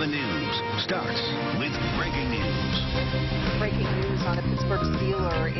11 News starts with breaking news. Breaking news on a Pittsburgh Steeler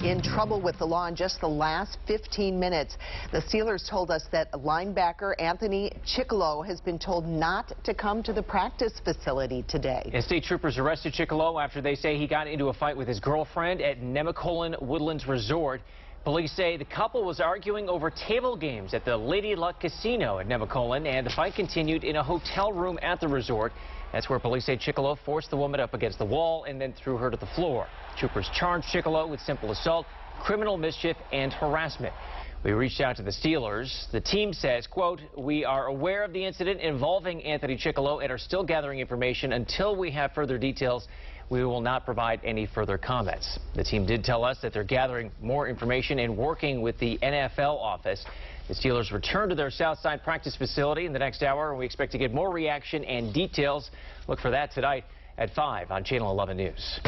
in trouble with the law in just the last 15 minutes. The Steelers told us that linebacker Anthony Chickalo has been told not to come to the practice facility today. And state troopers arrested Chickalo after they say he got into a fight with his girlfriend at Nemacolin Woodlands Resort. Police say the couple was arguing over table games at the Lady Luck Casino at Nemacolin, and the fight continued in a hotel room at the resort. That's where police say Chickalo forced the woman up against the wall and then threw her to the floor. Troopers charged Chickalo with simple assault, criminal mischief, and harassment. We reached out to the Steelers. The team says, quote, "We are aware of the incident involving Anthony Chickalo and are still gathering information. Until we have further details, we will not provide any further comments." The team did tell us that they're gathering more information and working with the NFL office. The Steelers return to their Southside practice facility in the next hour, and we expect to get more reaction and details. Look for that tonight at 5 on Channel 11 News.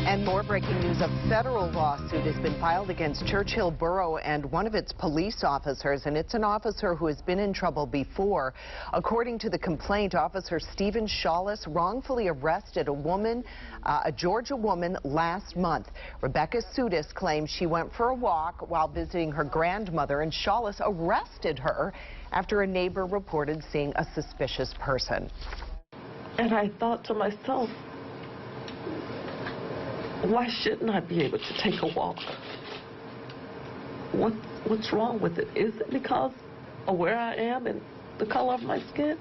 And more breaking news. A federal lawsuit has been filed against Churchill Borough and one of its police officers, and it's an officer who has been in trouble before. According to the complaint, Officer Stephen Shawless wrongfully arrested a Georgia woman last month. Rebecca Sudis claims she went for a walk while visiting her grandmother, and Shawless arrested her after a neighbor reported seeing a suspicious person. And I thought to myself, why shouldn't I be able to take a walk? What's wrong with it? Is it because of where I am and the color of my skin?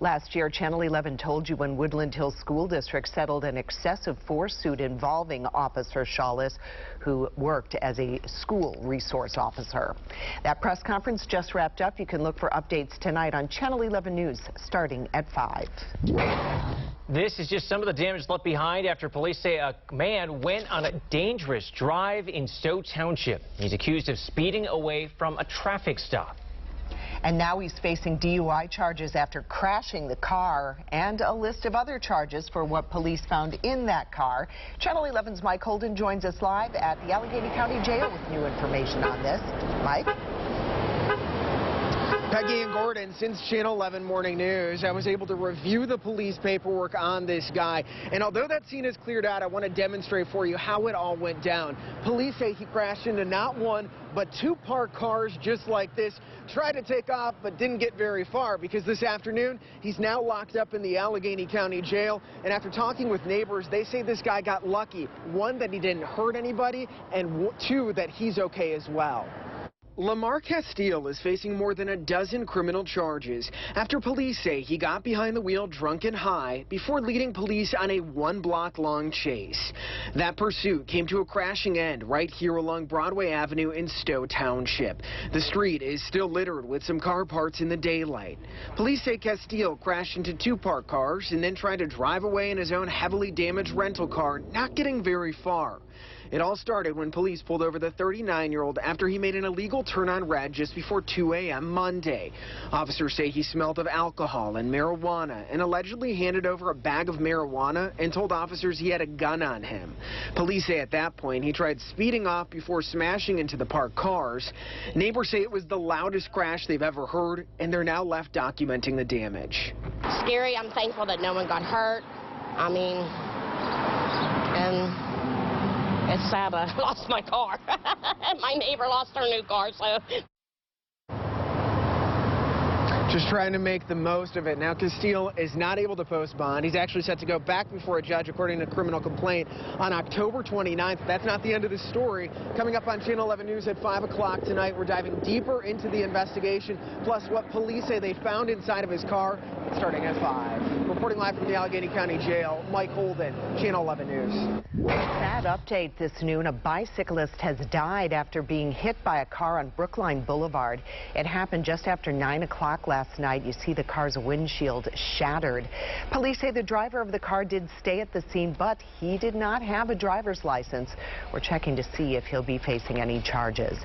Last year, Channel 11 told you when Woodland Hills School District settled an excessive force suit involving Officer Shawless, who worked as a school resource officer. That press conference just wrapped up. You can look for updates tonight on Channel 11 News starting at 5. This is just some of the damage left behind after police say a man went on a dangerous drive in Stowe Township. He's accused of speeding away from a traffic stop. And now he's facing DUI charges after crashing the car, and a list of other charges for what police found in that car. Channel 11's Mike Holden joins us live at the Allegheny County Jail with new information on this. Mike? Peggy and Gordon, since Channel 11 Morning News, I was able to review the police paperwork on this guy. And although that scene is cleared out, I want to demonstrate for you how it all went down. Police say he crashed into not one, but two parked cars just like this. Tried to take off, but didn't get very far, because this afternoon, he's now locked up in the Allegheny County Jail. And after talking with neighbors, they say this guy got lucky. One, that he didn't hurt anybody, and two, that he's okay as well. Lamar Castile is facing more than a dozen criminal charges after police say he got behind the wheel drunk and high before leading police on a one-block-long chase. That pursuit came to a crashing end right here along Broadway Avenue in Stowe Township. The street is still littered with some car parts in the daylight. Police say Castile crashed into two parked cars and then tried to drive away in his own heavily damaged rental car, not getting very far. It all started when police pulled over the 39-year-old after he made an illegal turn on red just before 2 a.m. Monday. Officers say he smelled of alcohol and marijuana and allegedly handed over a bag of marijuana and told officers he had a gun on him. Police say at that point he tried speeding off before smashing into the parked cars. Neighbors say it was the loudest crash they've ever heard, and they're now left documenting the damage. Scary. I'm thankful that no one got hurt. I mean, and it's sad I lost my car. My neighbor lost her new car, so. Just trying to make the most of it. Now, Castile is not able to post bond. He's actually set to go back before a judge, according to a criminal complaint, on October 29th. That's not the end of the story. Coming up on Channel 11 News at 5 o'clock tonight, we're diving deeper into the investigation, plus what police say they found inside of his car, starting at 5. Reporting live from the Allegheny County Jail, Mike Holden, Channel 11 News. Sad update this noon. A bicyclist has died after being hit by a car on Brookline Boulevard. It happened just after 9 o'clock last night. You see the car's windshield shattered. Police say the driver of the car did stay at the scene, but he did not have a driver's license. We're checking to see if he'll be facing any charges.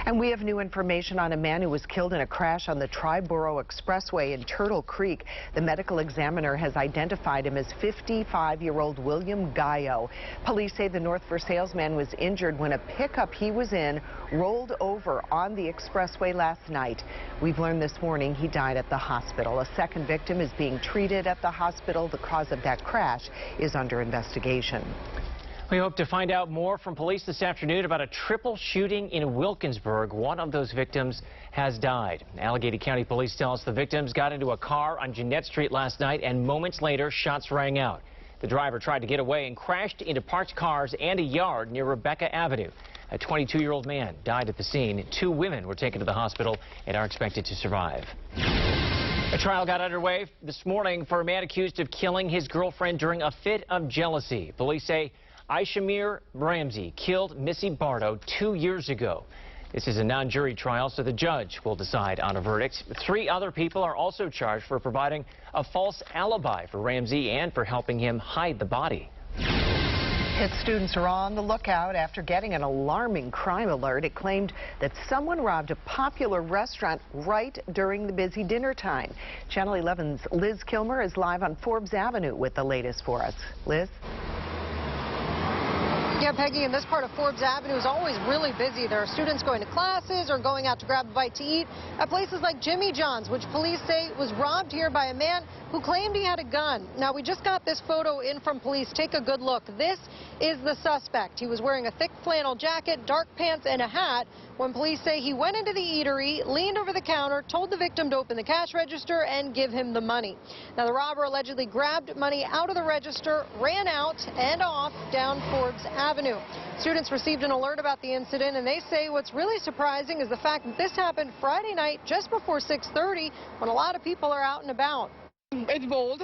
And we have new information on a man who was killed in a crash on the Triborough Expressway in Turtle Creek. The medical examiner has identified him as 55-year-old William Gallo. Police say the North Versailles man was injured when a pickup he was in rolled over on the expressway last night. We've learned this morning he died at the hospital. A second victim is being treated at the hospital. The cause of that crash is under investigation. We hope to find out more from police this afternoon about a triple shooting in Wilkinsburg. One of those victims has died. Allegheny County Police tell us the victims got into a car on Jeanette Street last night, and moments later, shots rang out. The driver tried to get away and crashed into parked cars and a yard near Rebecca Avenue. A 22-year-old man died at the scene. 2 women were taken to the hospital and are expected to survive. A trial got underway this morning for a man accused of killing his girlfriend during a fit of jealousy. Police say Aishamir Ramsey killed Missy Bardo 2 years ago. This is a non-jury trial, so the judge will decide on a verdict. 3 other people are also charged for providing a false alibi for Ramsey and for helping him hide the body. Pitt students are on the lookout after getting an alarming crime alert. It claimed that someone robbed a popular restaurant right during the busy dinner time. Channel 11's Liz Kilmer is live on Forbes Avenue with the latest for us. Liz? Yeah, Peggy, and this part of Forbes Avenue is always really busy. There are students going to classes or going out to grab a bite to eat at places like Jimmy John's, which police say was robbed here by a man who claimed he had a gun. Now, we just got this photo in from police. Take a good look. This is the suspect. He was wearing a thick flannel jacket, dark pants, and a hat when police say he went into the eatery, leaned over the counter, told the victim to open the cash register and give him the money. Now, the robber allegedly grabbed money out of the register, ran out and off down Forbes Avenue. Students received an alert about the incident, and they say what's really surprising is the fact that this happened Friday night just before 6:30 when a lot of people are out and about. It's bold.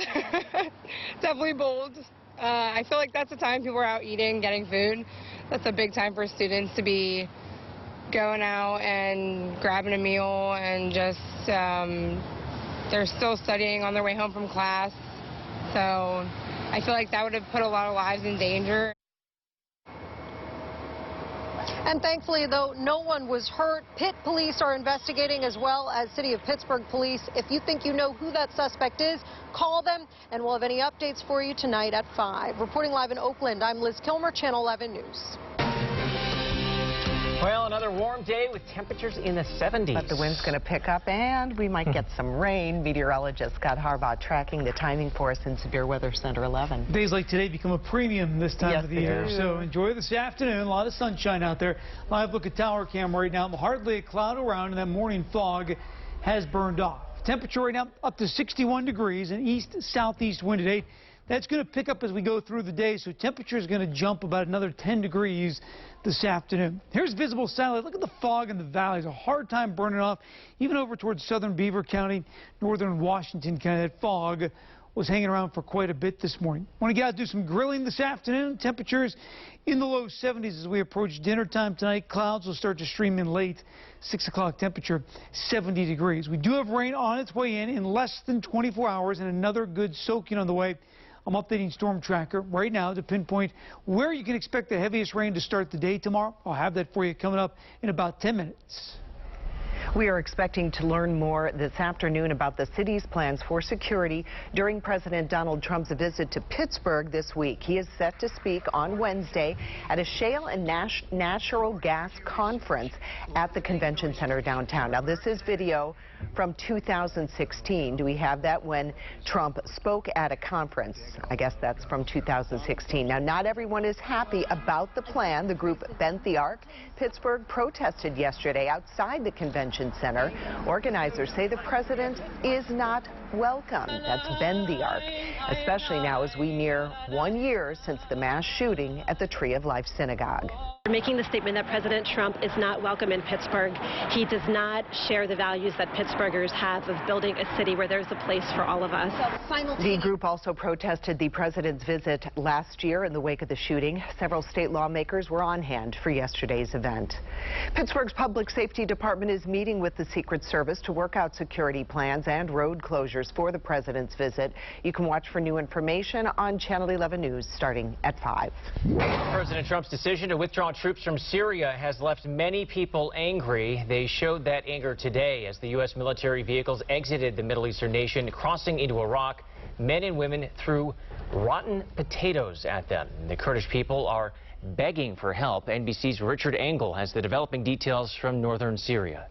Definitely bold. I feel like that's the time people are out eating, getting food. That's a big time for students to be going out and grabbing a meal and just, they're still studying on their way home from class. So I feel like that would have put a lot of lives in danger. And thankfully, though, no one was hurt. Pitt police are investigating, as well as City of Pittsburgh police. If you think you know who that suspect is, call them, and we'll have any updates for you tonight at 5. Reporting live in Oakland, I'm Liz Kilmer, Channel 11 News. Well, another warm day with temperatures in the 70s. But the wind's going to pick up, and we might get some rain. Meteorologist Scott Harbaugh tracking the timing for us in Severe Weather Center 11. Days like today become a premium this time of the year, so enjoy this afternoon. A lot of sunshine out there. Live look at tower cam right now. Hardly a cloud around, and that morning fog has burned off. Temperature right now up to 61 degrees, and east-southeast wind at 8. That's going to pick up as we go through the day, so temperature is going to jump about another 10 degrees this afternoon. Here's visible satellite. Look at the fog in the valleys. A hard time burning off, even over towards southern Beaver County, northern Washington County. That fog was hanging around for quite a bit this morning. Want to get out and do some grilling this afternoon. Temperatures in the low 70s as we approach dinner time tonight. Clouds will start to stream in late. 6 o'clock temperature, 70 degrees. We do have rain on its way in less than 24 hours, and another good soaking on the way. I'm updating Storm Tracker right now to pinpoint where you can expect the heaviest rain to start the day tomorrow. I'll have that for you coming up in about 10 minutes. We are expecting to learn more this afternoon about the city's plans for security during President Donald Trump's visit to Pittsburgh this week. He is set to speak on Wednesday at a shale and natural gas conference at the convention center downtown. Now, this is video from 2016. Do we have that when Trump spoke at a conference? I guess that's from 2016. Now, not everyone is happy about the plan. The group Bend the Arc Pittsburgh protested yesterday outside the convention center. Organizers say the president is not welcome. That's Bend the Arc, especially now as we near 1 year since the mass shooting at the Tree of Life Synagogue. We're making the statement that President Trump is not welcome in Pittsburgh. He does not share the values that Pittsburghers have of building a city where there's a place for all of us. The group also protested the president's visit last year in the wake of the shooting. Several state lawmakers were on hand for yesterday's event. Pittsburgh's Public Safety Department is meeting with the Secret Service to work out security plans and road closures measures for the president's visit. You can watch for new information on Channel 11 News starting at 5. President Trump's decision to withdraw troops from Syria has left many people angry. They showed that anger today as the U.S. military vehicles exited the Middle Eastern nation, crossing into Iraq. Men and women threw rotten potatoes at them. The Kurdish people are begging for help. NBC's Richard Engel has the developing details from northern Syria.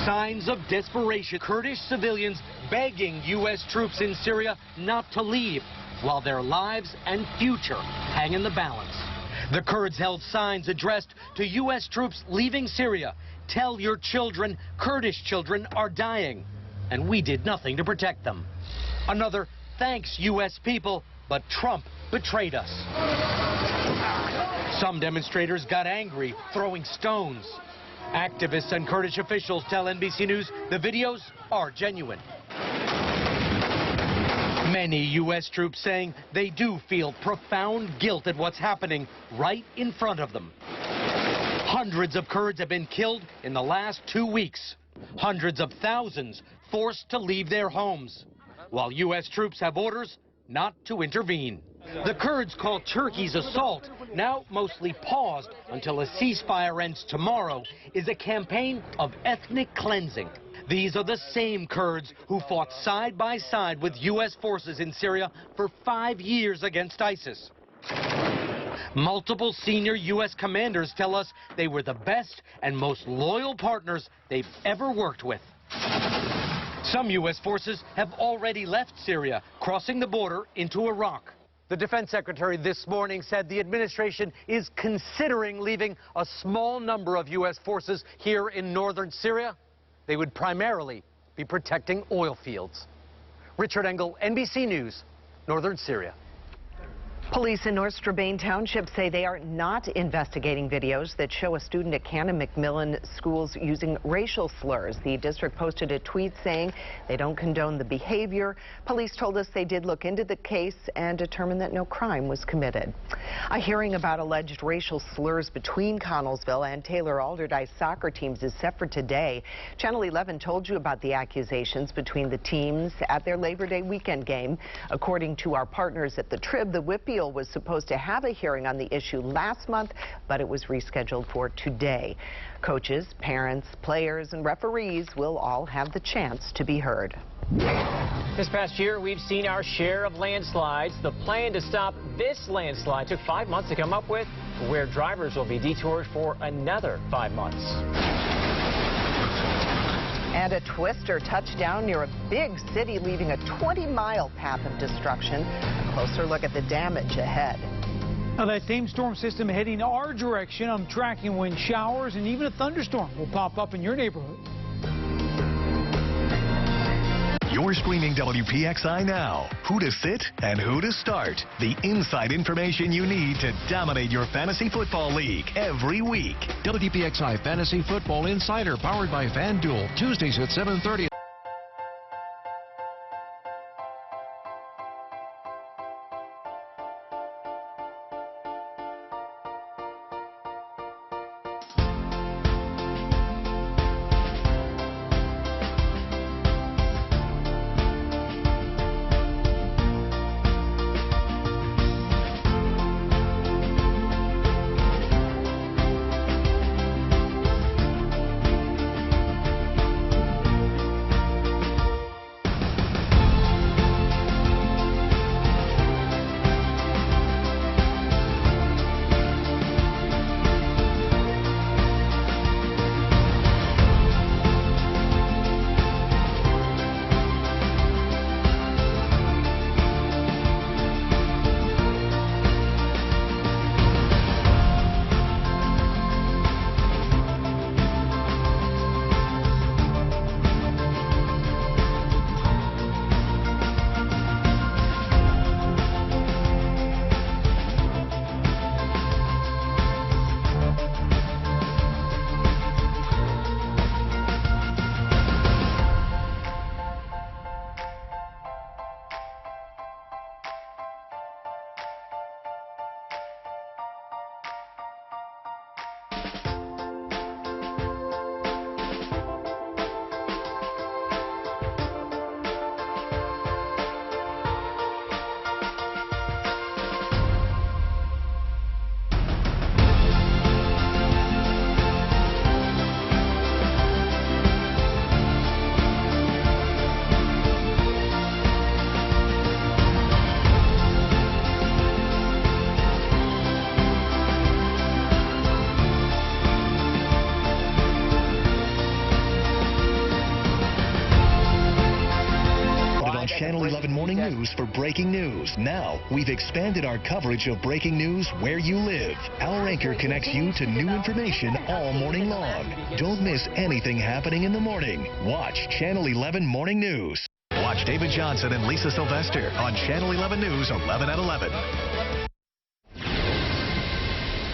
Signs of desperation. Kurdish civilians begging U.S. troops in Syria not to leave, while their lives and future hang in the balance. The Kurds held signs addressed to U.S. troops leaving Syria. Tell your children, Kurdish children are dying, and we did nothing to protect them. Another, thanks U.S. people, but Trump betrayed us. Some demonstrators got angry, throwing stones. Activists and Kurdish officials tell NBC News the videos are genuine. Many U.S. troops saying they do feel profound guilt at what's happening right in front of them. Hundreds of Kurds have been killed in the last 2 weeks. Hundreds of thousands forced to leave their homes, while U.S. troops have orders not to intervene. The Kurds call Turkey's assault, now mostly paused until a ceasefire ends tomorrow, is a campaign of ethnic cleansing. These are the same Kurds who fought side by side with U.S. forces in Syria for 5 years against ISIS. Multiple senior U.S. commanders tell us they were the best and most loyal partners they've ever worked with. Some U.S. forces have already left Syria, crossing the border into Iraq. The defense secretary this morning said the administration is considering leaving a small number of U.S. forces here in northern Syria. They would primarily be protecting oil fields. Richard Engel, NBC News, northern Syria. Police in North Stowe Township say they are not investigating videos that show a student at Cannon McMillan schools using racial slurs. The district posted a tweet saying they don't condone the behavior. Police told us they did look into the case and determined that no crime was committed. A hearing about alleged racial slurs between Connellsville and Taylor Alderdice soccer teams is set for today. Channel 11 told you about the accusations between the teams at their Labor Day weekend game. According to our partners at the Trib, the WPXI was supposed to have a hearing on the issue last month, but it was rescheduled for today. Coaches, parents, players, and referees will all have the chance to be heard. This past year, we've seen our share of landslides. The plan to stop this landslide took 5 months to come up with, where drivers will be detoured for another 5 months. And a twister touched down near a big city, leaving a 20-mile path of destruction. A closer look at the damage ahead. Now, that same storm system heading our direction. I'm tracking wind showers, and even a thunderstorm will pop up in your neighborhood. You're streaming WPXI now. Who to sit and who to start. The inside information you need to dominate your fantasy football league every week. WPXI Fantasy Football Insider, powered by FanDuel, Tuesdays at 7:30. News for breaking news. Now, we've expanded our coverage of breaking news where you live. Our anchor connects you to new information all morning long. Don't miss anything happening in the morning. Watch Channel 11 Morning News. Watch David Johnson and Lisa Sylvester on Channel 11 News 11 at 11.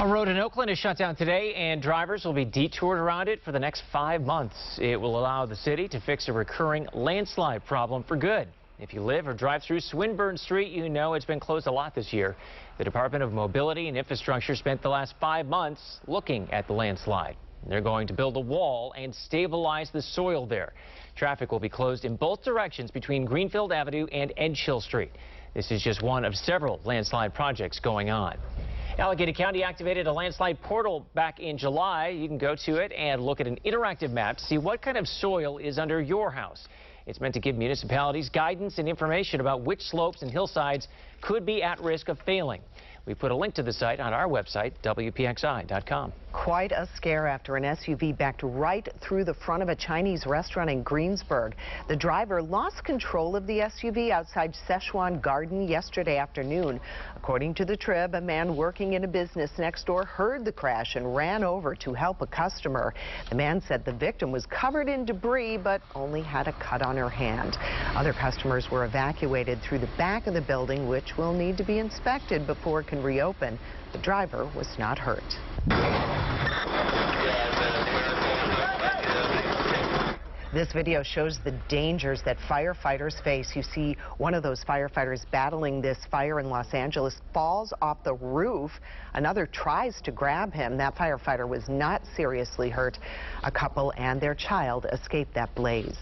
A road in Oakland is shut down today, and drivers will be detoured around it for the next 5 months. It will allow the city to fix a recurring landslide problem for good. If you live or drive through Swinburne Street, you know it's been closed a lot this year. The Department of Mobility and Infrastructure spent the last 5 months looking at the landslide. They're going to build a wall and stabilize the soil there. Traffic will be closed in both directions between Greenfield Avenue and Edgehill Street. This is just one of several landslide projects going on. Allegheny County activated a landslide portal back in July. You can go to it and look at an interactive map to see what kind of soil is under your house. It's meant to give municipalities guidance and information about which slopes and hillsides could be at risk of failing. We put a link to the site on our website, WPXI.com. Quite a scare after an SUV backed right through the front of a Chinese restaurant in Greensburg. The driver lost control of the SUV outside Szechuan Garden yesterday afternoon. According to the Trib, a man working in a business next door heard the crash and ran over to help a customer. The man said the victim was covered in debris but only had a cut on her hand. Other customers were evacuated through the back of the building, which will need to be inspected before it can reopen. The driver was not hurt. This video shows the dangers that firefighters face. You see one of those firefighters battling this fire in Los Angeles falls off the roof. Another tries to grab him. That firefighter was not seriously hurt. A couple and their child escaped that blaze.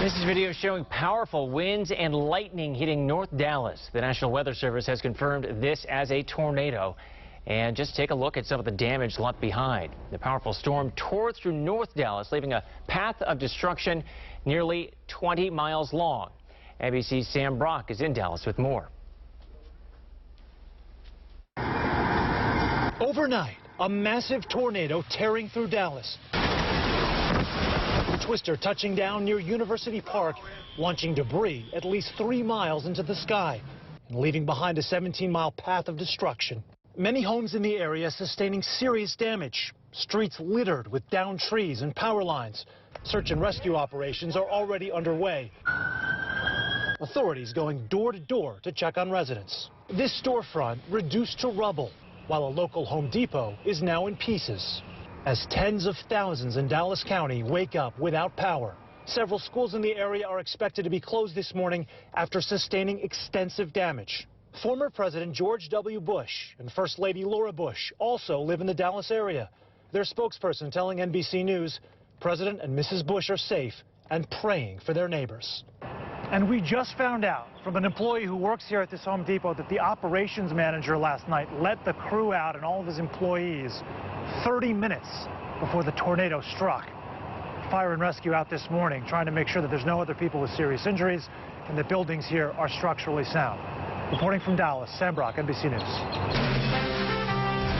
This is video showing powerful winds and lightning hitting North Dallas. The National Weather Service has confirmed this as a tornado. And just take a look at some of the damage left behind. The powerful storm tore through North Dallas, leaving a path of destruction nearly 20 miles long. NBC's Sam Brock is in Dallas with more. Overnight, a massive tornado tearing through Dallas. The twister touching down near University Park, launching debris at least 3 miles into the sky and leaving behind a 17-mile path of destruction. Many homes in the area sustaining serious damage. Streets littered with downed trees and power lines. Search and rescue operations are already underway. Authorities going door to door to check on residents. This storefront reduced to rubble, while a local Home Depot is now in pieces. As tens of thousands in Dallas County wake up without power. Several schools in the area are expected to be closed this morning after sustaining extensive damage. Former President George W. Bush and First Lady Laura Bush also live in the Dallas area. Their spokesperson telling NBC News President and Mrs. Bush are safe and praying for their neighbors. And we just found out from an employee who works here at this Home Depot that the operations manager last night let the crew out and all of his employees 30 minutes before the tornado struck. Fire and rescue out this morning trying to make sure that there's no other people with serious injuries and the buildings here are structurally sound. Reporting from Dallas, Sam Brock, NBC News.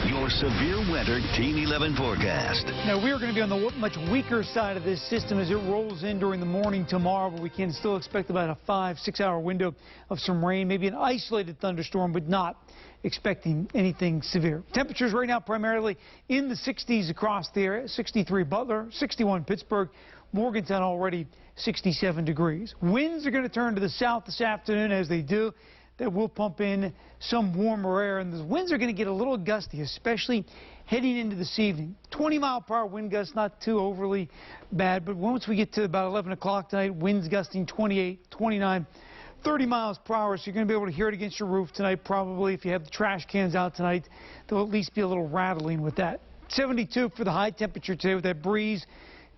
Your severe weather Team 11 forecast. Now, we are going to be on the much weaker side of this system as it rolls in during the morning tomorrow, but we can still expect about a 5-6 hour window of some rain, maybe an isolated thunderstorm, but not expecting anything severe. Temperatures right now primarily in the 60s across the area. 63 Butler, 61 Pittsburgh, Morgantown already 67 degrees. Winds are going to turn to the south this afternoon. As they do, that will pump in some warmer air, and the winds are going to get a little gusty, especially heading into this evening. 20-mile-per-hour wind gusts, not too overly bad, but once we get to about 11 o'clock tonight, winds gusting 28, 29, 30 miles per hour, so you're going to be able to hear it against your roof tonight. Probably if you have the trash cans out tonight, there'll at least be a little rattling with that. 72 for the high temperature today with that breeze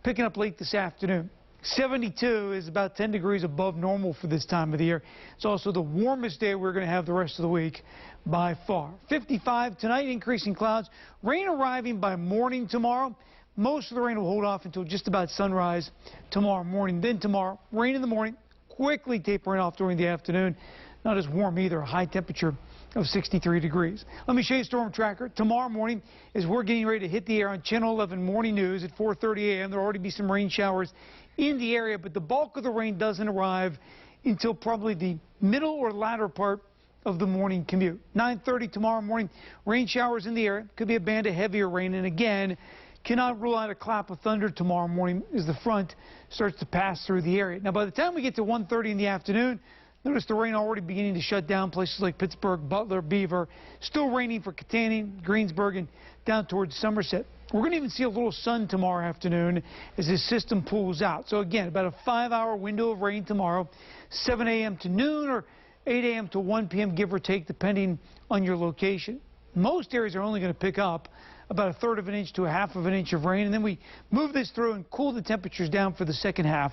picking up late this afternoon. 72 is about 10 degrees above normal for this time of the year. It's also the warmest day we're going to have the rest of the week by far. 55 tonight, increasing clouds. Rain arriving by morning tomorrow. Most of the rain will hold off until just about sunrise tomorrow morning. Then tomorrow, rain in the morning, quickly tapering off during the afternoon. Not as warm either. High temperature of 63 degrees. Let me show you storm tracker. Tomorrow morning, as we're getting ready to hit the air on Channel 11 Morning News at 4:30 a.m., there'll already be some rain showers in the area, but the bulk of the rain doesn't arrive until probably the middle or latter part of the morning commute. 9:30 tomorrow morning, rain showers in the area. Could be a band of heavier rain, and again, cannot rule out a clap of thunder tomorrow morning as the front starts to pass through the area. Now, by the time we get to 1:30 in the afternoon, notice the rain already beginning to shut down places like Pittsburgh, Butler, Beaver. Still raining for Kittanning, Greensburg, and down towards Somerset. We're going to even see a little sun tomorrow afternoon as this system pulls out. So again, about a 5-hour window of rain tomorrow, 7 a.m. to noon or 8 a.m. to 1 p.m., give or take, depending on your location. Most areas are only going to pick up about 1/3 of an inch to 1/2 of an inch of rain, and then we move this through and cool the temperatures down for the second half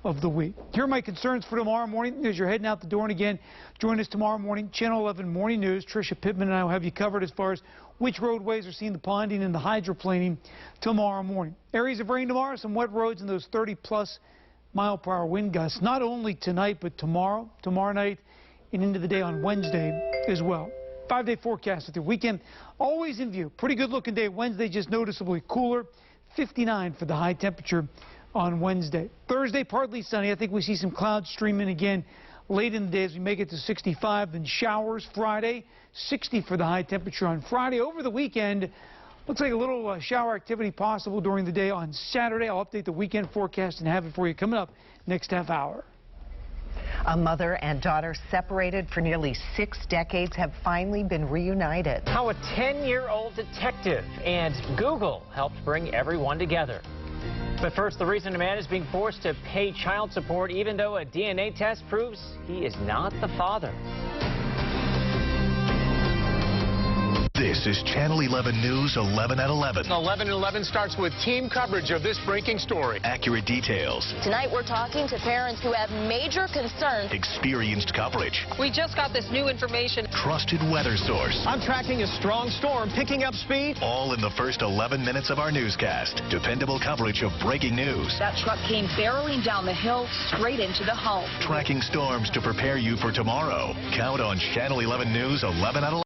of the week. Here are my concerns for tomorrow morning as you're heading out the door. And again, join us tomorrow morning, Channel 11 Morning News. Tricia Pittman and I will have you covered as far as which roadways are seeing the ponding and the hydroplaning tomorrow morning. Areas of rain tomorrow, some wet roads and those 30+ mile-per-hour wind gusts, not only tonight but tomorrow night, and into the day on Wednesday as well. 5-day forecast with your weekend always in view. Pretty good looking day Wednesday, just noticeably cooler. 59 for the high temperature on Wednesday. Thursday, partly sunny. I think we see some clouds streaming again late in the day as we make it to 65. Then showers Friday, 60 for the high temperature on Friday. Over the weekend, looks like a little shower activity possible during the day on Saturday. I'll update the weekend forecast and have it for you coming up next half hour. A mother and daughter separated for nearly 6 decades have finally been reunited. How a 10-year-old detective and Google helped bring everyone together. But first, the reason a man is being forced to pay child support even though a DNA test proves he is not the father. This is Channel 11 News 11 at 11. 11 at 11 starts with team coverage of this breaking story. Accurate details. Tonight we're talking to parents who have major concerns. Experienced coverage. We just got this new information. Trusted weather source. I'm tracking a strong storm picking up speed. All in the first 11 minutes of our newscast. Dependable coverage of breaking news. That truck came barreling down the hill straight into the home. Tracking storms to prepare you for tomorrow. Count on Channel 11 News 11 at 11.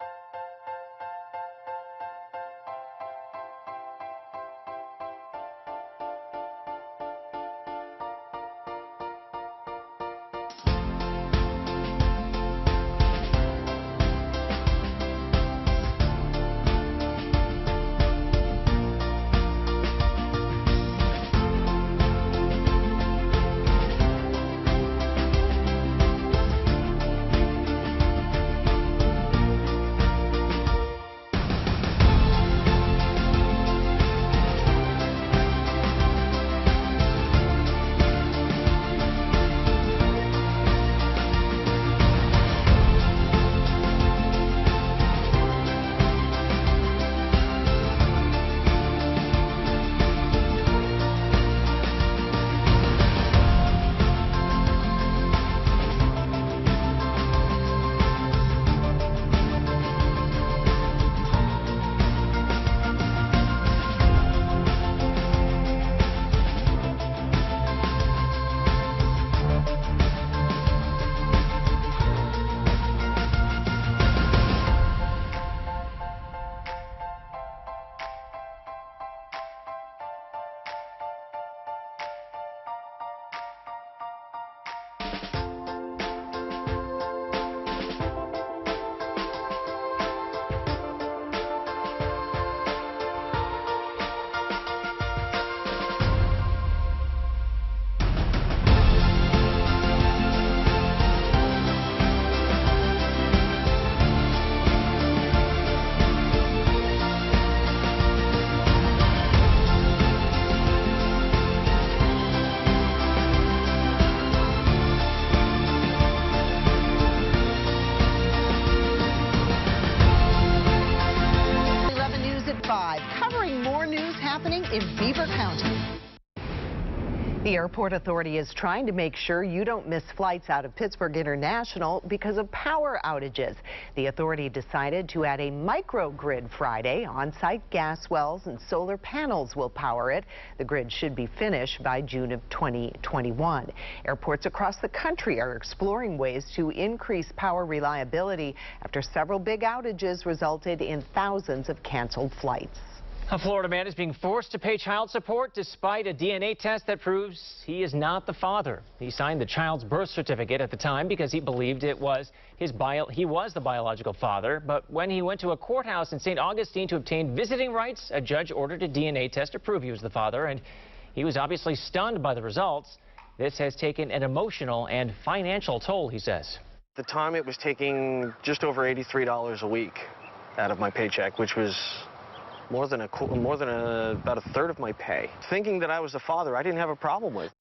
Covering more news happening in Beaver County. The airport authority is trying to make sure you don't miss flights out of Pittsburgh International because of power outages. The authority decided to add a microgrid Friday. On-site gas wells and solar panels will power it. The grid should be finished by June of 2021. Airports across the country are exploring ways to increase power reliability after several big outages resulted in thousands of canceled flights. A Florida man is being forced to pay child support despite a DNA test that proves he is not the father. He signed the child's birth certificate at the time because he believed he was the biological father. But when he went to a courthouse in St. Augustine to obtain visiting rights, a judge ordered a DNA test to prove he was the father, and he was obviously stunned by the results. This has taken an emotional and financial toll, he says. At the time, it was taking just over $83 a week out of my paycheck, which was about a third of my pay. Thinking that I was the father, I didn't have a problem with.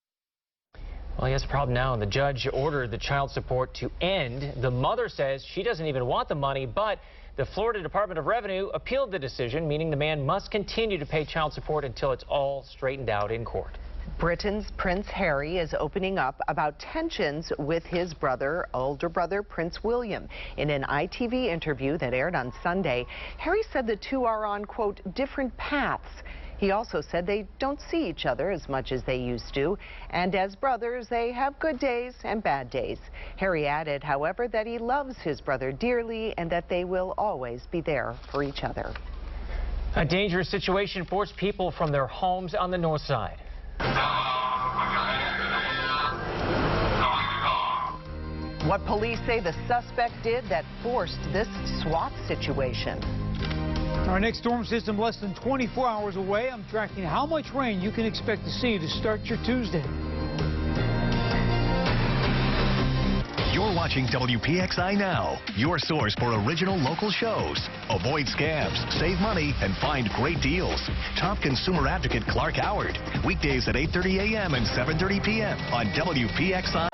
Well, he has a problem now, and the judge ordered the child support to end. The mother says she doesn't even want the money, but the Florida Department of Revenue appealed the decision, meaning the man must continue to pay child support until it's all straightened out in court. Britain's Prince Harry is opening up about tensions with his older brother, Prince William. In an ITV interview that aired on Sunday, Harry said the two are on, quote, different paths. He also said they don't see each other as much as they used to, and as brothers, they have good days and bad days. Harry added, however, that he loves his brother dearly and that they will always be there for each other. A dangerous situation forced people from their homes on the north side. What police say the suspect did that forced this SWAT situation. Our next storm system less than 24 hours away. I'm tracking how much rain you can expect to see to start your Tuesday. You're watching WPXI Now, your source for original local shows. Avoid scams, save money, and find great deals. Top consumer advocate Clark Howard. Weekdays at 8:30 a.m. and 7:30 p.m. on WPXI.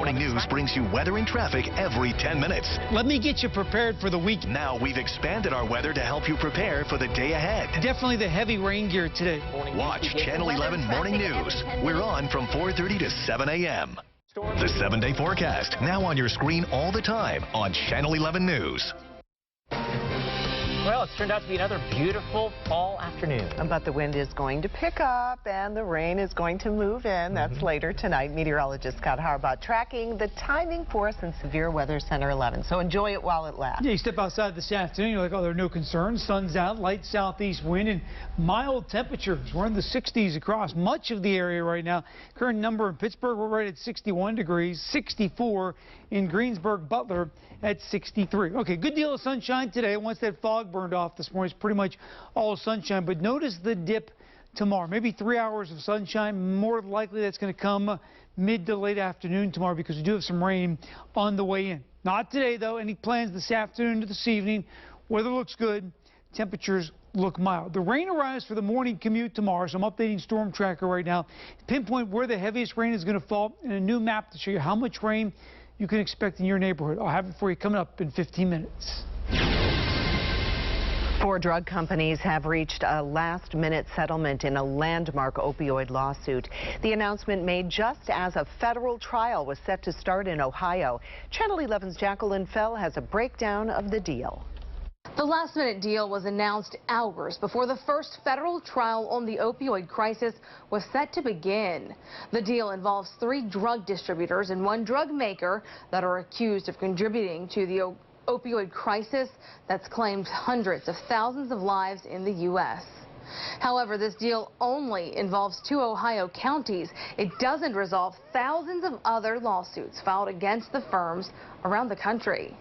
Morning News brings you weather and traffic every 10 minutes. Let me get you prepared for the week. Now we've expanded our weather to help you prepare for the day ahead. Definitely the heavy rain gear today. Watch Channel 11 Morning News. We're on from 4:30 to 7 a.m. The 7-day forecast, now on your screen all the time on Channel 11 News. Well, it's turned out to be another beautiful fall afternoon. But the wind is going to pick up and the rain is going to move in. That's later tonight. Meteorologist Scott Harbaugh tracking the timing for us in Severe Weather Center 11. So enjoy it while it lasts. Yeah, you step outside this afternoon, you're like, oh, there are no concerns. Sun's out, light southeast wind, and mild temperatures. We're in the 60s across much of the area right now. Current number in Pittsburgh, we're right at 61 degrees, 64 in Greensburg, Butler at 63. Okay, good deal of sunshine today. Once that fog burned off this morning, it's pretty much all sunshine. But notice the dip tomorrow. Maybe 3 hours of sunshine. More likely that's going to come mid to late afternoon tomorrow because we do have some rain on the way in. Not today, though. Any plans this afternoon to this evening? Weather looks good. Temperatures look mild. The rain arrives for the morning commute tomorrow, so I'm updating Storm Tracker right now. Pinpoint where the heaviest rain is going to fall and a new map to show you how much rain you can expect in your neighborhood. I'll have it for you coming up in 15 minutes. 4 drug companies have reached a last-minute settlement in a landmark opioid lawsuit. The announcement made just as a federal trial was set to start in Ohio. Channel 11's Jacqueline Fell has a breakdown of the deal. The last-minute deal was announced hours before the first federal trial on the opioid crisis was set to begin. The deal involves 3 drug distributors and 1 drug maker that are accused of contributing to the opioid crisis that's claimed hundreds of thousands of lives in the U.S. However, this deal only involves 2 Ohio counties. It doesn't resolve thousands of other lawsuits filed against the firms around the country.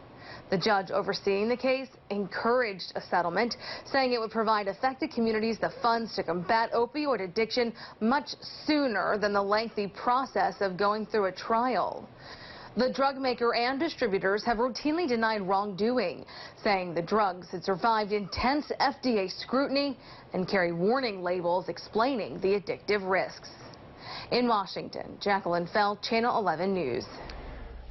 The judge overseeing the case encouraged a settlement, saying it would provide affected communities the funds to combat opioid addiction much sooner than the lengthy process of going through a trial. The drug maker and distributors have routinely denied wrongdoing, saying the drugs had survived intense FDA scrutiny and carry warning labels explaining the addictive risks. In Washington, Jacqueline Fell, Channel 11 News.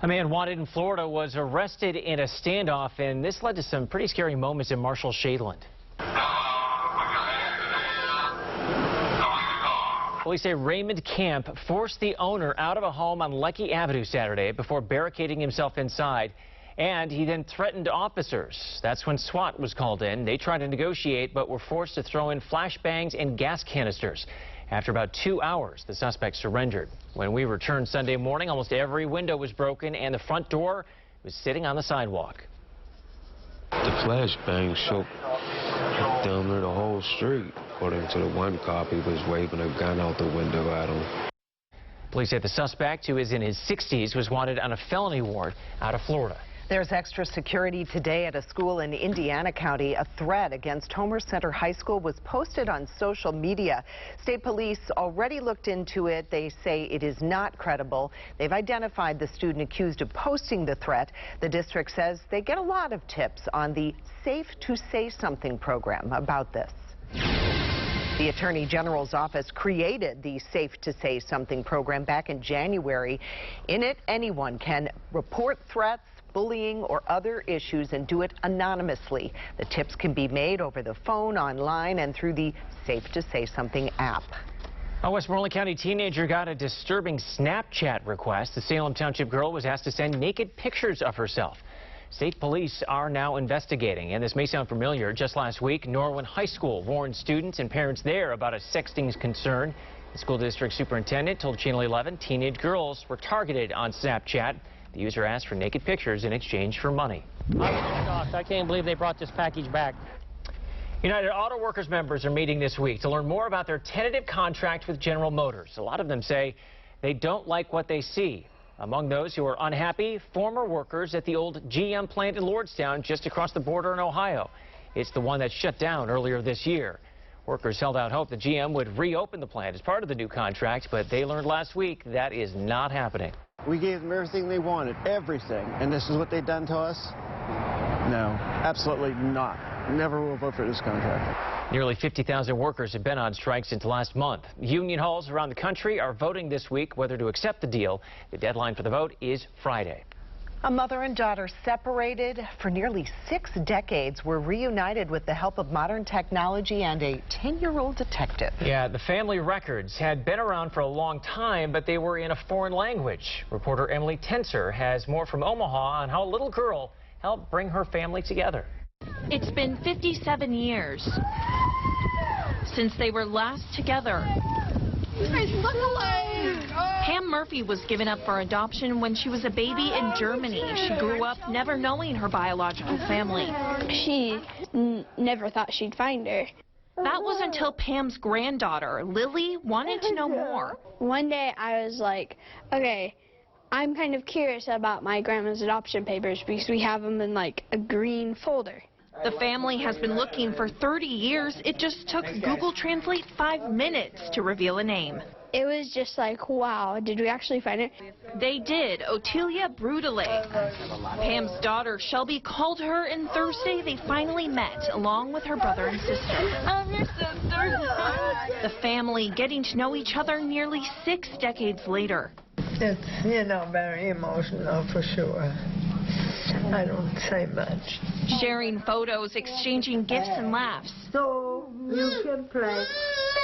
A man wanted in Florida was arrested in a standoff, and this led to some pretty scary moments in Marshall Shadeland. Police say Raymond Camp forced the owner out of a home on Leckie Avenue Saturday before barricading himself inside, and he then threatened officers. That's when SWAT was called in. They tried to negotiate, but were forced to throw in flashbangs and gas canisters. After about 2 hours, the suspect surrendered. When we returned Sunday morning, almost every window was broken and the front door was sitting on the sidewalk. The flashbang shook down there the whole street. According to the one cop, he was waving a gun out the window at him. Police say the suspect, who is in his 60s, was wanted on a felony warrant out of Florida. There's extra security today at a school in Indiana County. A threat against Homer Center High School was posted on social media. State police already looked into it. They say it is not credible. They've identified the student accused of posting the threat. The district says they get a lot of tips on the Safe to Say Something program about this. The Attorney General's office created the Safe to Say Something program back in January. In it, anyone can report threats, bullying, or other issues and do it anonymously. The tips can be made over the phone, online, and through the Safe to Say Something app. A Westmoreland County teenager got a disturbing Snapchat request. The Salem Township girl was asked to send naked pictures of herself. State police are now investigating, and this may sound familiar. Just last week, Norwin High School warned students and parents there about a sexting concern. The school district superintendent told Channel 11 teenage girls were targeted on Snapchat. The user asked for naked pictures in exchange for money. I was shocked. I can't believe they brought this package back. United Auto Workers members are meeting this week to learn more about their tentative contract with General Motors. A lot of them say they don't like what they see. Among those who are unhappy, former workers at the old GM plant in Lordstown just across the border in Ohio. It's the one that shut down earlier this year. Workers held out hope that GM would reopen the plant as part of the new contract, but they learned last week that is not happening. We gave them everything they wanted, everything, and this is what they've done to us. No, absolutely not. Never will vote for this contract. Nearly 50,000 workers have been on strike since last month. Union halls around the country are voting this week whether to accept the deal. The deadline for the vote is Friday. A mother and daughter separated for nearly 6 decades were reunited with the help of modern technology and a 10-year-old detective. Yeah, the family records had been around for a long time, but they were in a foreign language. Reporter Emily Tenser has more from Omaha on how a little girl helped bring her family together. It's been 57 years since they were last together. You guys look alike. Pam Murphy was given up for adoption when she was a baby in Germany. She grew up never knowing her biological family. She never thought she'd find her. That was until Pam's granddaughter, Lily, wanted to know more. One day I was like, okay, I'm kind of curious about my grandma's adoption papers because we have them in like a green folder. The family has been looking for 30 years. It just took Google Translate 5 minutes to reveal a name. It was just like, wow, did we actually find it? They did. Otilia Brudele. Pam's daughter, Shelby, called her, and Thursday they finally met, along with her brother and sister. I'm your sister. The family getting to know each other nearly 6 decades later. It's, very emotional for sure. I don't say much. Sharing photos, exchanging gifts and laughs. So you can play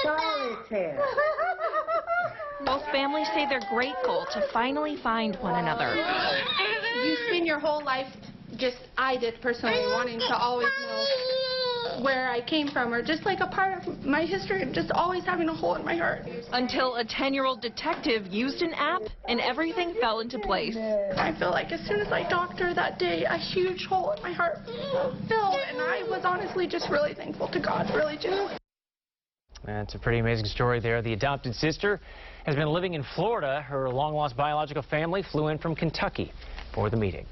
solitaire. Both families say they're grateful to finally find one another. You spend your whole life, I did personally, wanting to always know where I came from, or just like a part of my history, just always having a hole in my heart. Until a 10-year-old detective used an app and everything fell into place. I feel like as soon as I talked to her that day, a huge hole in my heart filled, and I was honestly just really thankful to God, really genuinely. That's a pretty amazing story there. The adopted sister has been living in Florida. Her long-lost biological family flew in from Kentucky for the meeting.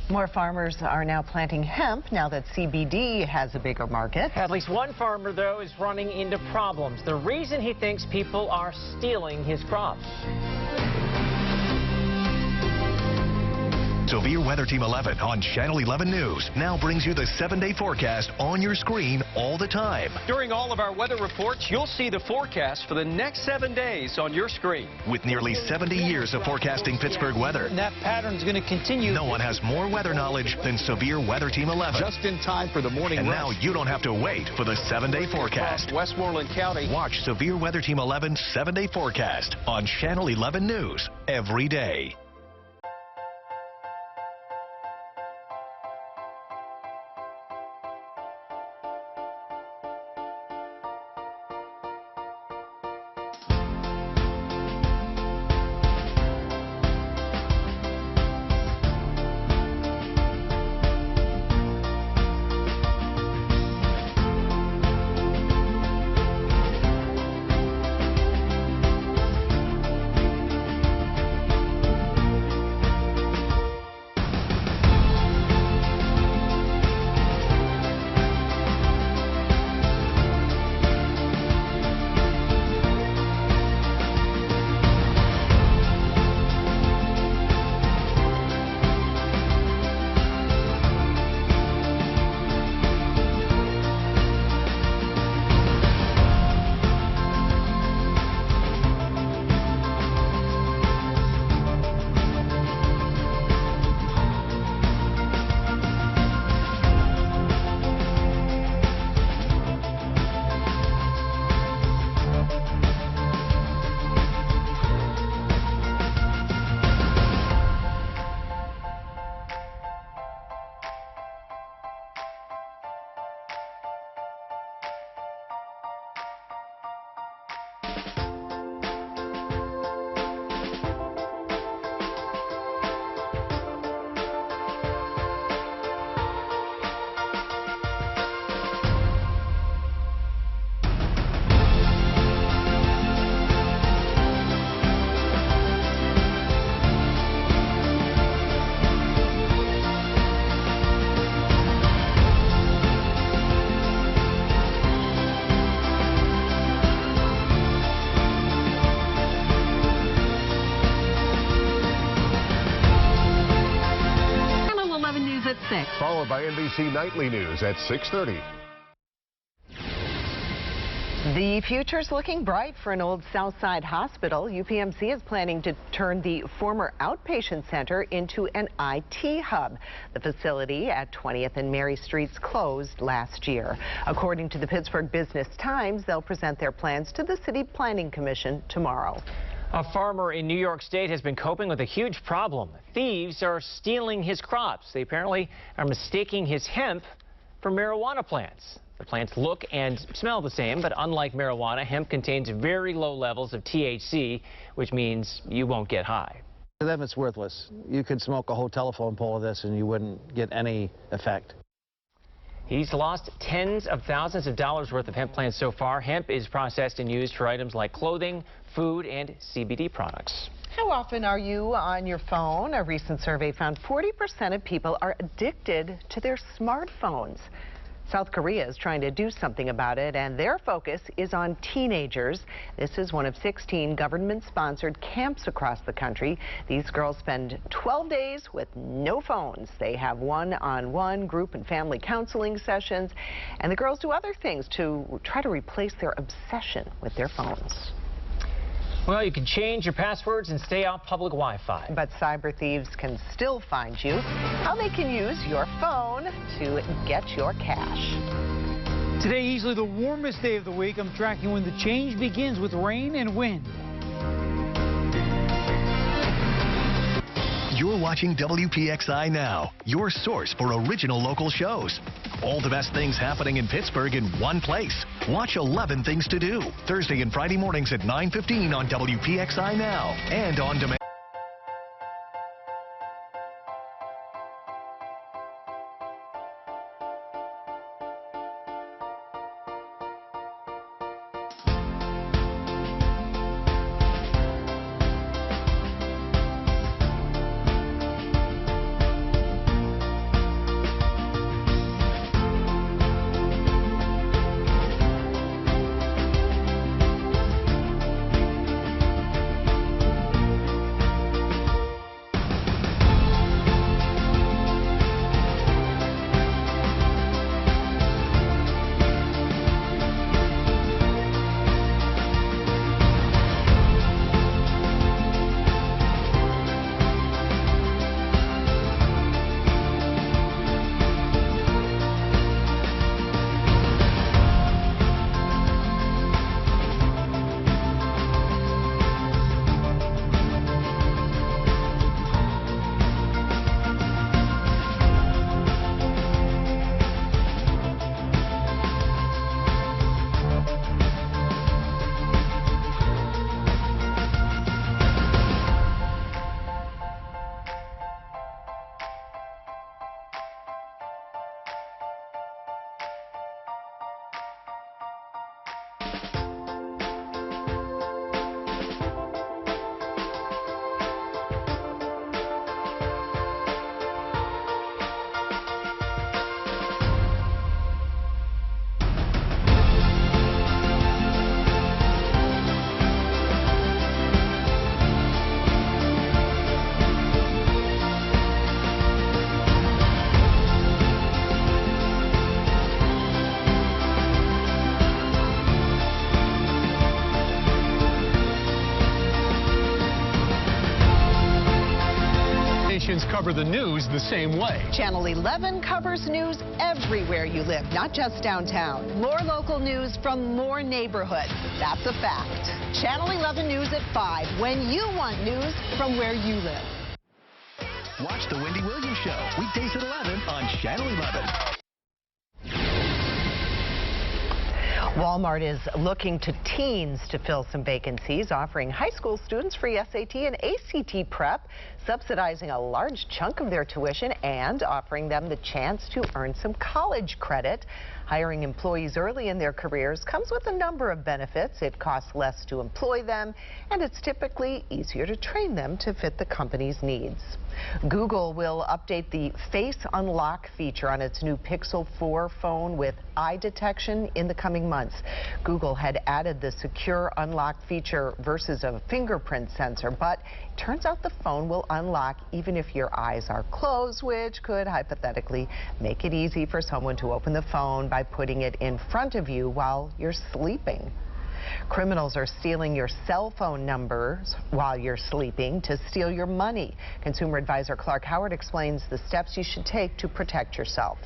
More farmers are now planting hemp now that CBD has a bigger market. At least one farmer, though, is running into problems. The reason he thinks people are stealing his crops. Severe Weather Team 11 on Channel 11 News now brings you the 7-day forecast on your screen all the time. During all of our weather reports, you'll see the forecast for the next 7 days on your screen. With nearly 70 years of forecasting Pittsburgh weather, That pattern's going to continue. no one has more weather knowledge than Severe Weather Team 11. Just in time for the morning And rush. now you don't have to wait for the 7-day forecast. Westmoreland County. Watch Severe Weather Team 11's 7-day forecast on Channel 11 News every day. followed by NBC Nightly News at 6:30. The future's looking bright for an old South Side hospital. UPMC is planning to turn the former outpatient center into an IT hub. The facility at 20th and Mary Streets closed last year. According to the Pittsburgh Business Times, they'll present their plans to the City Planning Commission tomorrow. A farmer in New York State has been coping with a huge problem. Thieves are stealing his crops. They apparently are mistaking his hemp for marijuana plants. The plants look and smell the same, but unlike marijuana, hemp contains very low levels of THC, which means you won't get high. To them, it's worthless. You could smoke a whole telephone pole of this and you wouldn't get any effect. He's lost tens of thousands of dollars worth of hemp plants so far. Hemp is processed and used for items like clothing, food, and CBD products. How often are you on your phone? A recent survey found 40% of people are addicted to their smartphones. South Korea is trying to do something about it, and their focus is on teenagers. This is one of 16 government-sponsored camps across the country. These girls spend 12 days with no phones. They have one-on-one group and family counseling sessions, and the girls do other things to try to replace their obsession with their phones. Well, you can change your passwords and stay off public Wi-Fi. But cyber thieves can still find you. How they can use your phone to get your cash. Today, easily the warmest day of the week. I'm tracking when the change begins with rain and wind. You're watching WPXI Now, your source for original local shows. All the best things happening in Pittsburgh in one place. Watch 11 Things to Do, Thursday and Friday mornings at 9:15 on WPXI Now and on demand. Cover the news the same way. Channel 11 covers news everywhere you live, not just downtown. More local news from more neighborhoods. That's a fact. Channel 11 News at 5, when you want news from where you live. Watch The Wendy Williams Show, weekdays at 11 on Channel 11. Walmart is looking to teens to fill some vacancies, offering high school students free SAT and ACT prep, subsidizing a large chunk of their tuition, and offering them the chance to earn some college credit. Hiring employees early in their careers comes with a number of benefits. It costs less to employ them, and it's typically easier to train them to fit the company's needs. Google will update the Face Unlock feature on its new Pixel 4 phone with eye detection in the coming months. Google had added the secure unlock feature versus a fingerprint sensor, but it turns out the phone will unlock even if your eyes are closed, which could hypothetically make it easy for someone to open the phone by putting it in front of you while you're sleeping. Criminals are stealing your cell phone numbers while you're sleeping to steal your money. Consumer advisor Clark Howard explains the steps you should take to protect yourself.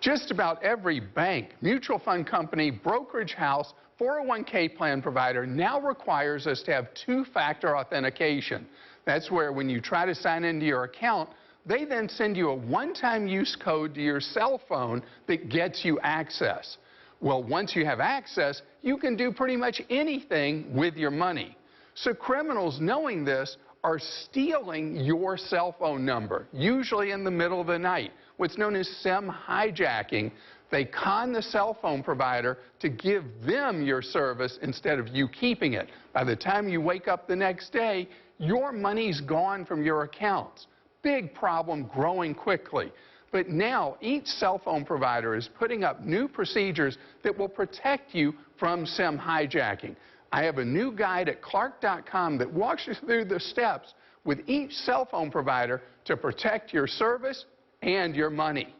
Just about every bank, mutual fund company, brokerage house, 401k plan provider now requires us to have two-factor authentication. That's where when you try to sign into your account, they then send you a one-time use code to your cell phone that gets you access. Well, once you have access, you can do pretty much anything with your money. So criminals, knowing this, are stealing your cell phone number, usually in the middle of the night, what's known as SIM hijacking. They con the cell phone provider to give them your service instead of you keeping it. By the time you wake up the next day, your money's gone from your accounts. Big problem, growing quickly. But now each cell phone provider is putting up new procedures that will protect you from SIM hijacking. I have a new guide at Clark.com that walks you through the steps with each cell phone provider to protect your service and your money.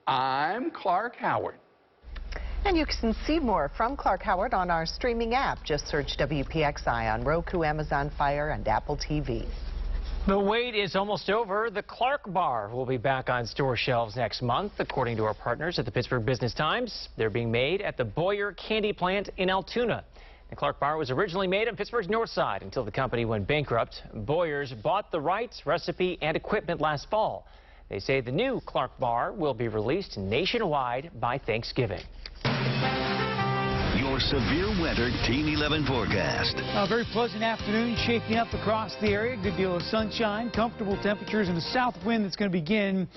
I'm Clark Howard. And you can see more from Clark Howard on our streaming app. Just search WPXI on Roku, Amazon Fire, and Apple TV. The wait is almost over. The Clark Bar will be back on store shelves next month, according to our partners at the Pittsburgh Business Times. They're being made at the Boyer Candy Plant in Altoona. The Clark Bar was originally made on Pittsburgh's north side until the company went bankrupt. Boyers bought the rights, recipe, and equipment last fall. They say the new Clark Bar will be released nationwide by Thanksgiving. Your severe weather Team 11 forecast. A very pleasant afternoon shaping up across the area. Good deal of sunshine, comfortable temperatures, and a south wind that's going to begin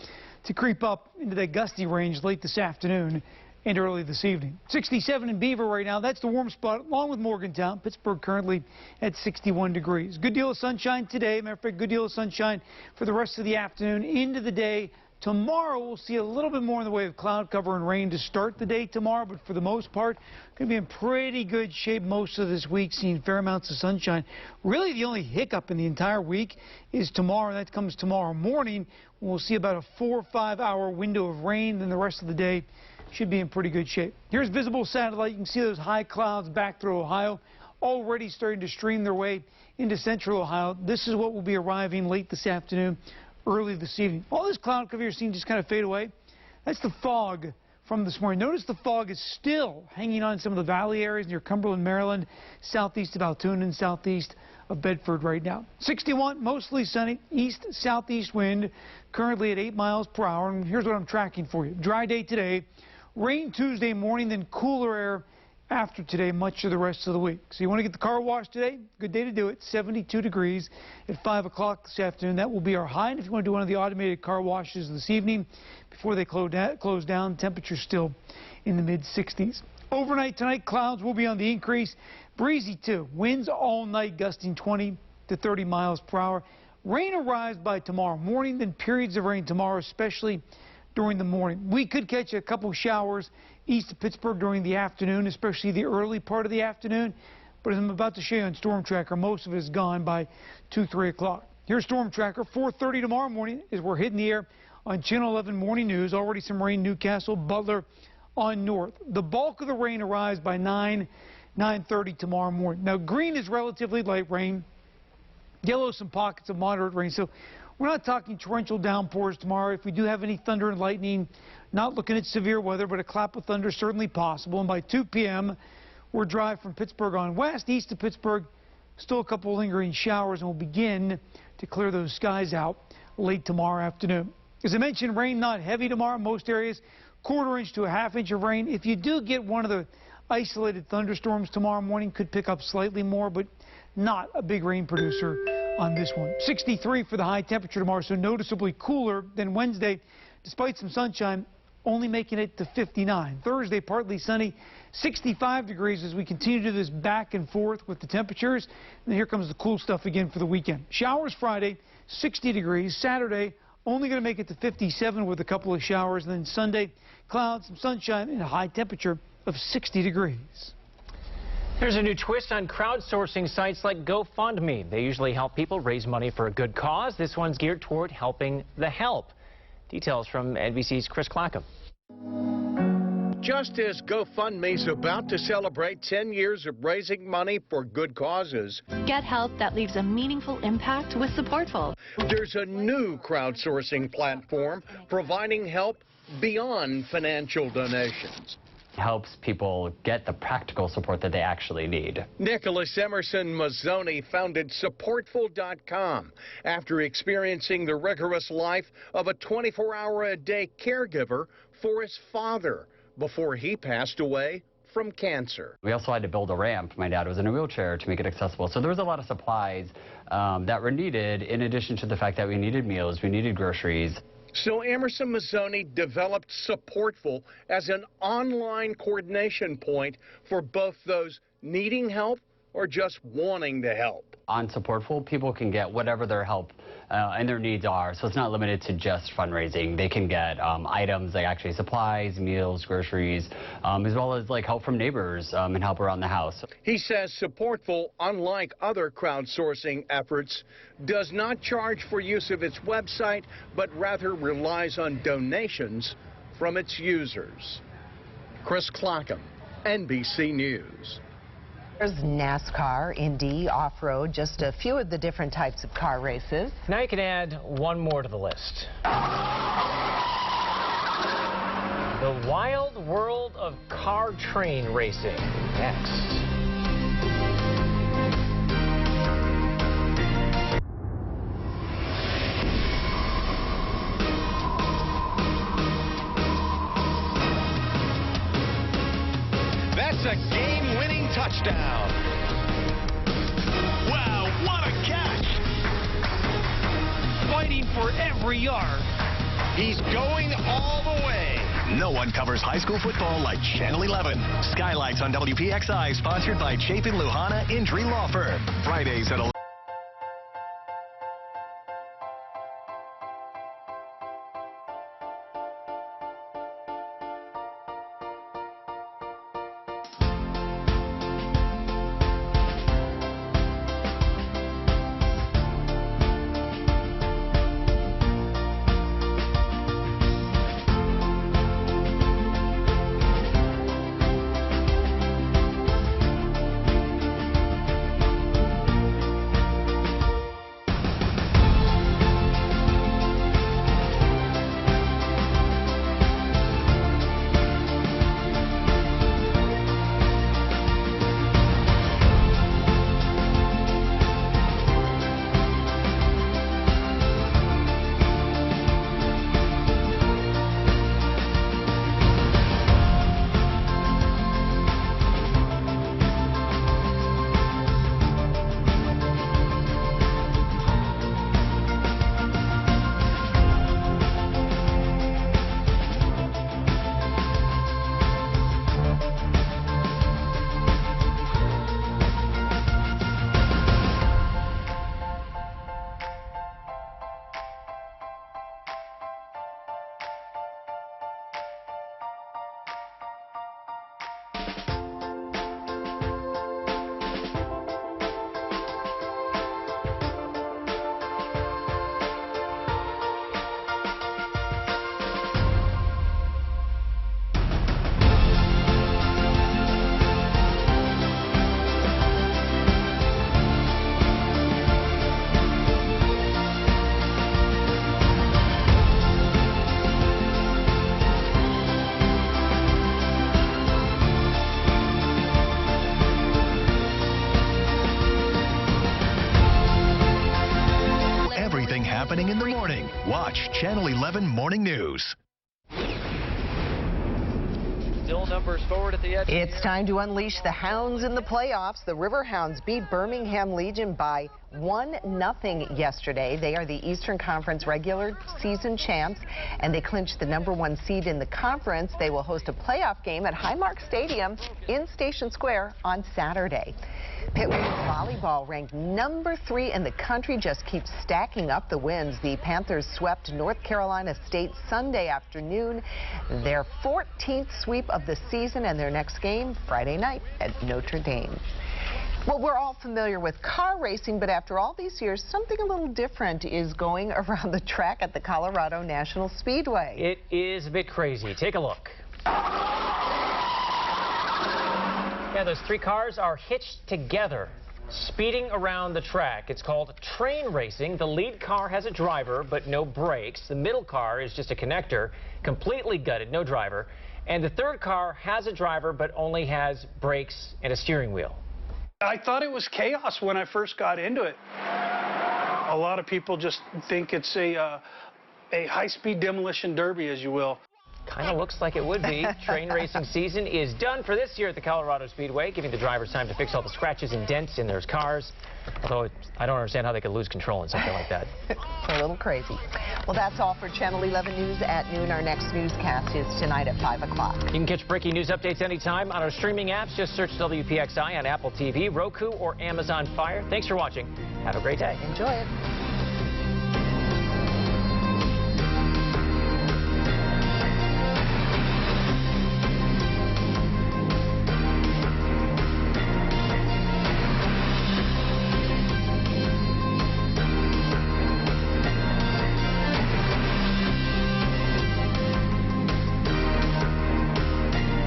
to creep up into that gusty range late this afternoon and early this evening. 67 in Beaver right now. That's the warm spot, along with Morgantown. Pittsburgh currently at 61 degrees. Good deal of sunshine today. Matter of fact, good deal of sunshine for the rest of the afternoon into the day. Tomorrow, we'll see a little bit more in the way of cloud cover and rain to start the day tomorrow, but for the most part, going to be in pretty good shape most of this week, seeing fair amounts of sunshine. Really, the only hiccup in the entire week is tomorrow. That comes tomorrow morning. We'll see about a 4 or 5 hour window of rain, then the rest of the day should be in pretty good shape. Here's visible satellite. You can see those high clouds back through Ohio, already starting to stream their way into central Ohio. This is what will be arriving late this afternoon, early this evening. All this cloud cover you're seeing just kind of fade away. That's the fog from this morning. Notice the fog is still hanging on some of the valley areas near Cumberland, Maryland, southeast of Altoona and southeast of Bedford right now. 61, mostly sunny, east-southeast wind, currently at 8 miles per hour. And here's what I'm tracking for you. Dry day today, rain Tuesday morning, then cooler air after today, much of the rest of the week. So you want to get the car washed today? Good day to do it. 72 degrees at 5 o'clock this afternoon. That will be our high. And if you want to do one of the automated car washes this evening before they close down, temperature still in the mid-60s. Overnight tonight, clouds will be on the increase. Breezy too. Winds all night gusting 20 to 30 miles per hour. Rain arrives by tomorrow morning, then periods of rain tomorrow, especially during the morning. We could catch a couple showers east of Pittsburgh during the afternoon, especially the early part of the afternoon. But as I'm about to show you on Storm Tracker, most of it is gone by 2, 3 o'clock. Here's Storm Tracker. 4:30 tomorrow morning as we're hitting the air on Channel 11 Morning News. Already some rain, Newcastle, Butler on north. The bulk of the rain arrives by 9:30 tomorrow morning. Now, green is relatively light rain. Yellow, some pockets of moderate rain. So we're not talking torrential downpours tomorrow. If we do have any thunder and lightning, not looking at severe weather, but a clap of thunder certainly possible. And by 2 p.m., we're dry from Pittsburgh on west. East of Pittsburgh, still a couple lingering showers, and we'll begin to clear those skies out late tomorrow afternoon. As I mentioned, rain not heavy tomorrow. Most areas, 1/4 inch to a 1/2 inch of rain. If you do get one of the isolated thunderstorms tomorrow morning, could pick up slightly more, but not a big rain producer on this one. 63 for the high temperature tomorrow, so noticeably cooler than Wednesday. Despite some sunshine, only making it to 59. Thursday, partly sunny, 65 degrees as we continue to do this back and forth with the temperatures. And here comes the cool stuff again for the weekend. Showers Friday, 60 degrees. Saturday, only going to make it to 57 with a couple of showers. And then Sunday, clouds, some sunshine, and a high temperature of 60 degrees. There's a new twist on crowdsourcing sites like GoFundMe. They usually help people raise money for a good cause. This one's geared toward helping the help. Details from NBC's Chris Clackham. Just as GoFundMe's about to celebrate 10 years of raising money for good causes, get help that leaves a meaningful impact with Supportful. There's a new crowdsourcing platform providing help beyond financial donations. Helps people get the practical support that they actually need. Nicholas Emerson Mazzoni founded Supportful.com after experiencing the rigorous life of a 24-hour-a-day caregiver for his father before he passed away from cancer. We also had to build a ramp. My dad was in a wheelchair to make it accessible. So there was a lot of supplies that were needed, in addition to the fact that we needed meals, we needed groceries. So Emerson Mazzoni developed Supportful as an online coordination point for both those needing help or just wanting to help. On Supportful, people can get whatever their help and their needs are, so it's not limited to just fundraising. They can get items like actually supplies, meals, groceries, as well as like help from neighbors and help around the house. He says Supportful, unlike other crowdsourcing efforts, does not charge for use of its website, but rather relies on donations from its users. Chris Clackham, NBC News. There's NASCAR, Indy, off-road, just a few of the different types of car races. Now you can add one more to the list. The wild world of car train racing. Next. That's a game-winning touchdown. Wow, what a catch! Fighting for every yard. He's going all the way. No one covers high school football like Channel 11. Skylights on WPXI, sponsored by Chapin Luhana Injury Law Firm. Fridays at 11. Happening in the morning. Watch Channel 11 Morning News. Still numbers forward at the edge. It's time to unleash the Hounds in the playoffs. The Riverhounds beat Birmingham Legion by 1-0 yesterday. They are the Eastern Conference regular season champs, and they clinched the #1 seed in the conference. They will host a playoff game at Highmark Stadium in Station Square on Saturday. Pitt women's volleyball, ranked #3 in the country, just keeps stacking up the wins. The Panthers swept North Carolina State Sunday afternoon, their 14th sweep of the season, and their next game Friday night at Notre Dame. Well, we're all familiar with car racing, but after all these years, something a little different is going around the track at the Colorado National Speedway. It is a bit crazy. Take a look. Yeah, those 3 cars are hitched together, speeding around the track. It's called train racing. The lead car has a driver, but no brakes. The middle car is just a connector, completely gutted, no driver. And the third car has a driver, but only has brakes and a steering wheel. I thought it was chaos when I first got into it. A lot of people just think it's a high-speed demolition derby, as you will. Kind of looks like it would be. Train racing season is done for this year at the Colorado Speedway, giving the drivers time to fix all the scratches and dents in their cars. Although I don't understand how they could lose control in something like that. A little crazy. Well, that's all for Channel 11 News at noon. Our next newscast is tonight at 5 o'clock. You can catch breaking news updates anytime on our streaming apps. Just search WPXI on Apple TV, Roku, or Amazon Fire. Thanks for watching. Have a great day. Enjoy it.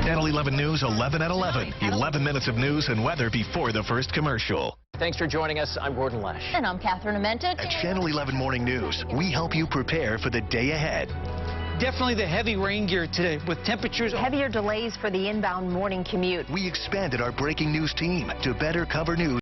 Channel 11 News, 11 at 11. 11 minutes of news and weather before the first commercial. Thanks for joining us. I'm Gordon Lash. And I'm Catherine Amenta. At Channel 11 Morning News, we help you prepare for the day ahead. Definitely the heavy rain gear today with temperatures. Heavier delays for the inbound morning commute. We expanded our breaking news team to better cover news.